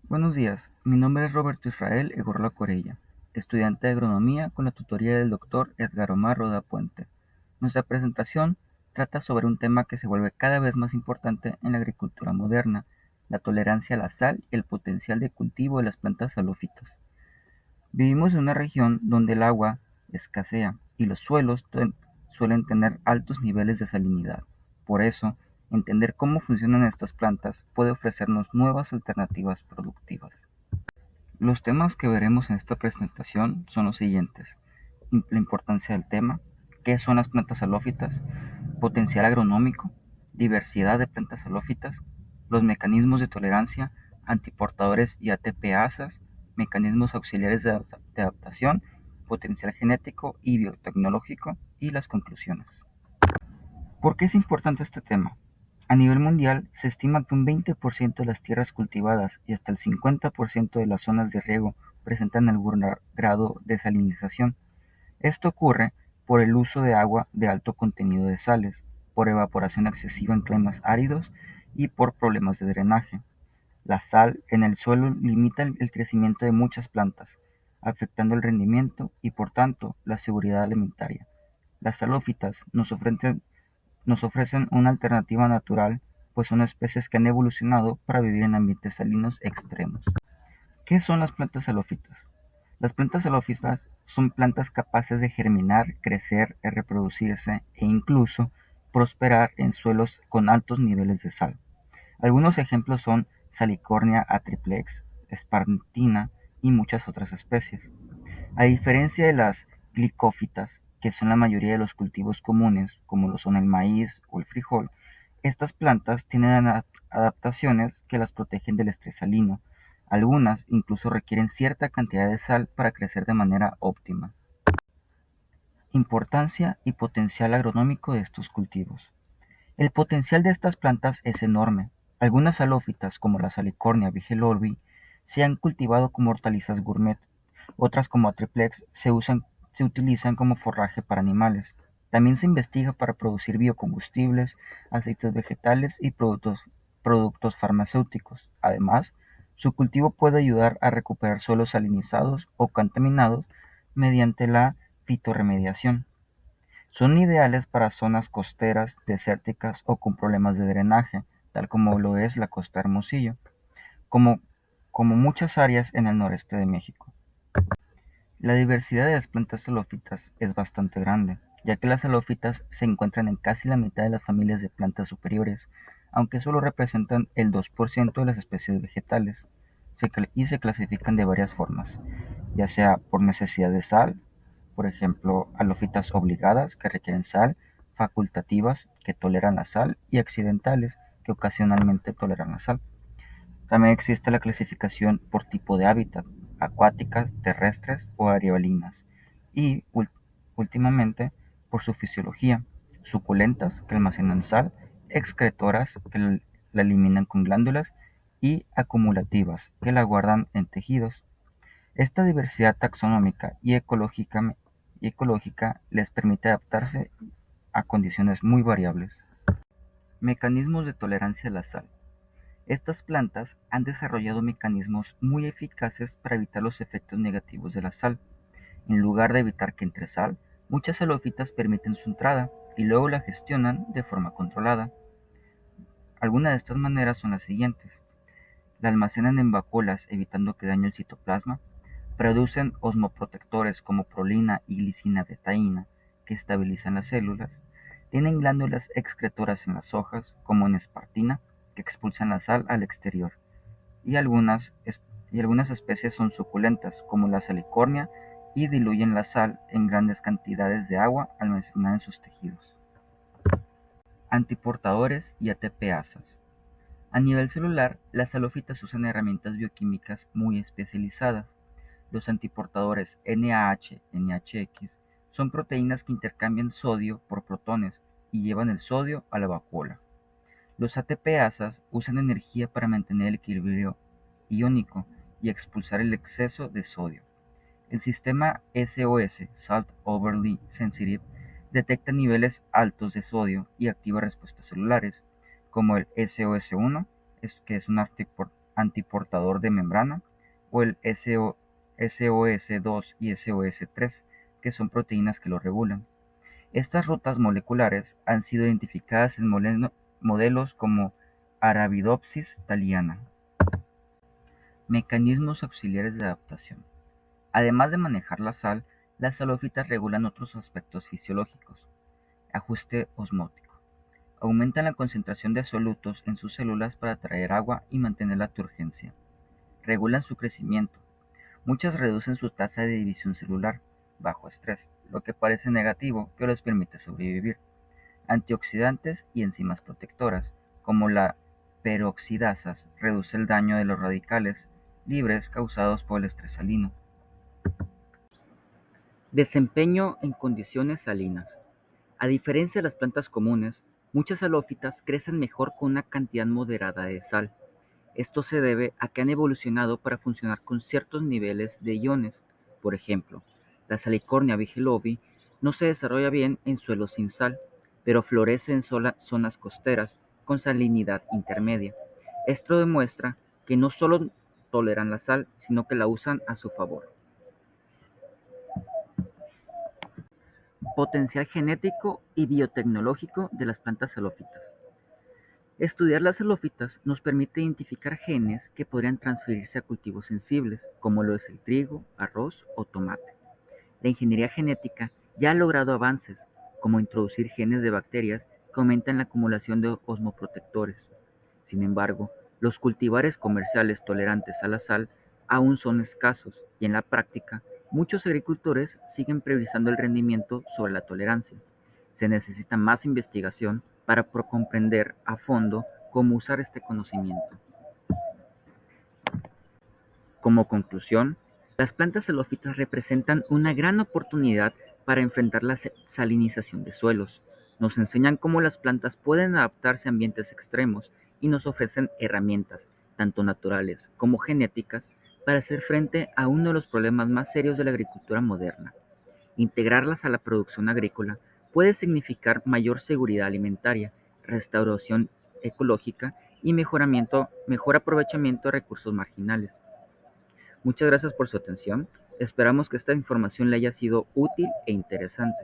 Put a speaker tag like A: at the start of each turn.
A: Buenos días, mi nombre es Roberto Israel Egorla Corella, estudiante de agronomía con la tutoría del doctor Edgar Omar Roda Puente. Nuestra presentación trata sobre un tema que se vuelve cada vez más importante en la agricultura moderna, la tolerancia a la sal y el potencial de cultivo de las plantas halófitas. Vivimos en una región donde el agua escasea y los suelos suelen tener altos niveles de salinidad. Por eso, entender cómo funcionan estas plantas puede ofrecernos nuevas alternativas productivas. Los temas que veremos en esta presentación son los siguientes: la importancia del tema, qué son las plantas halófitas, potencial agronómico, diversidad de plantas halófitas, los mecanismos de tolerancia, antiportadores y ATPasas, mecanismos auxiliares de adaptación, potencial genético y biotecnológico, y las conclusiones. ¿Por qué es importante este tema? A nivel mundial, se estima que un 20% de las tierras cultivadas y hasta el 50% de las zonas de riego presentan algún grado de salinización. Esto ocurre por el uso de agua de alto contenido de sales, por evaporación excesiva en climas áridos y por problemas de drenaje. La sal en el suelo limita el crecimiento de muchas plantas, afectando el rendimiento y por tanto la seguridad alimentaria. Las salófitas nos ofrecen una alternativa natural, pues son especies que han evolucionado para vivir en ambientes salinos extremos. ¿Qué son las plantas halófitas? Las plantas halófitas son plantas capaces de germinar, crecer, reproducirse e incluso prosperar en suelos con altos niveles de sal. Algunos ejemplos son Salicornia atriplex, Spartina y muchas otras especies. A diferencia de las glicófitas, que son la mayoría de los cultivos comunes, como lo son el maíz o el frijol, estas plantas tienen adaptaciones que las protegen del estrés salino. Algunas incluso requieren cierta cantidad de sal para crecer de manera óptima. Importancia y potencial agronómico de estos cultivos. El potencial de estas plantas es enorme. Algunas halófitas, como la Salicornia bigelorbi, se han cultivado como hortalizas gourmet. Otras, como Atriplex, se utilizan como forraje para animales. También se investiga para producir biocombustibles, aceites vegetales y productos farmacéuticos. Además, su cultivo puede ayudar a recuperar suelos salinizados o contaminados mediante la fitorremediación. Son ideales para zonas costeras, desérticas o con problemas de drenaje, tal como lo es la costa Hermosillo, como, como muchas áreas en el noreste de México. La diversidad de las plantas halófitas es bastante grande, ya que las halófitas se encuentran en casi la mitad de las familias de plantas superiores, aunque solo representan el 2% de las especies vegetales, y se clasifican de varias formas, ya sea por necesidad de sal, por ejemplo, halófitas obligadas que requieren sal, facultativas que toleran la sal y accidentales que ocasionalmente toleran la sal. También existe la clasificación por tipo de hábitat, acuáticas, terrestres o arieolinas, y últimamente por su fisiología, suculentas que almacenan sal, excretoras que la eliminan con glándulas y acumulativas que la guardan en tejidos. Esta diversidad taxonómica y ecológica les permite adaptarse a condiciones muy variables. Mecanismos de tolerancia a la sal. Estas plantas han desarrollado mecanismos muy eficaces para evitar los efectos negativos de la sal. En lugar de evitar que entre sal, muchas halófitas permiten su entrada y luego la gestionan de forma controlada. Algunas de estas maneras son las siguientes: la almacenan en vacuolas evitando que dañe el citoplasma, producen osmoprotectores como prolina y glicina betaína que estabilizan las células, tienen glándulas excretoras en las hojas como en espartina que expulsan la sal al exterior, y algunas especies son suculentas como la salicornia y diluyen la sal en grandes cantidades de agua almacenada en sus tejidos. Antiportadores y ATPasas. A nivel celular, las halófitas usan herramientas bioquímicas muy especializadas. Los antiportadores NaH-NHX son proteínas que intercambian sodio por protones y llevan el sodio a la vacuola. Los ATPasas usan energía para mantener el equilibrio iónico y expulsar el exceso de sodio. El sistema SOS, Salt Overly Sensitive, detecta niveles altos de sodio y activa respuestas celulares, como el SOS1, que es un antiportador de membrana, o el SOS2 y SOS3, que son proteínas que lo regulan. Estas rutas moleculares han sido identificadas en modelos como Arabidopsis thaliana. Mecanismos auxiliares de adaptación. Además de manejar la sal, las halófitas regulan otros aspectos fisiológicos. Ajuste osmótico. Aumentan la concentración de solutos en sus células para atraer agua y mantener la turgencia. Regulan su crecimiento. Muchas reducen su tasa de división celular bajo estrés, lo que parece negativo, pero les permite sobrevivir. Antioxidantes y enzimas protectoras, como la peroxidasas, reduce el daño de los radicales libres causados por el estrés salino. Desempeño en condiciones salinas. A diferencia de las plantas comunes, muchas halófitas crecen mejor con una cantidad moderada de sal. Esto se debe a que han evolucionado para funcionar con ciertos niveles de iones. Por ejemplo, la Salicornia vigelovi no se desarrolla bien en suelos sin sal, pero florece en zonas costeras con salinidad intermedia. Esto demuestra que no solo toleran la sal, sino que la usan a su favor. Potencial genético y biotecnológico de las plantas halófitas. Estudiar las halófitas nos permite identificar genes que podrían transferirse a cultivos sensibles, como lo es el trigo, arroz o tomate. La ingeniería genética ya ha logrado avances, como introducir genes de bacterias que aumentan la acumulación de osmoprotectores. Sin embargo, los cultivares comerciales tolerantes a la sal aún son escasos y en la práctica, muchos agricultores siguen priorizando el rendimiento sobre la tolerancia. Se necesita más investigación para comprender a fondo cómo usar este conocimiento. Como conclusión, las plantas halófitas representan una gran oportunidad para enfrentar la salinización de suelos. Nos enseñan cómo las plantas pueden adaptarse a ambientes extremos y nos ofrecen herramientas, tanto naturales como genéticas, para hacer frente a uno de los problemas más serios de la agricultura moderna. Integrarlas a la producción agrícola puede significar mayor seguridad alimentaria, restauración ecológica y mejor aprovechamiento de recursos marginales. Muchas gracias por su atención. Esperamos que esta información le haya sido útil e interesante.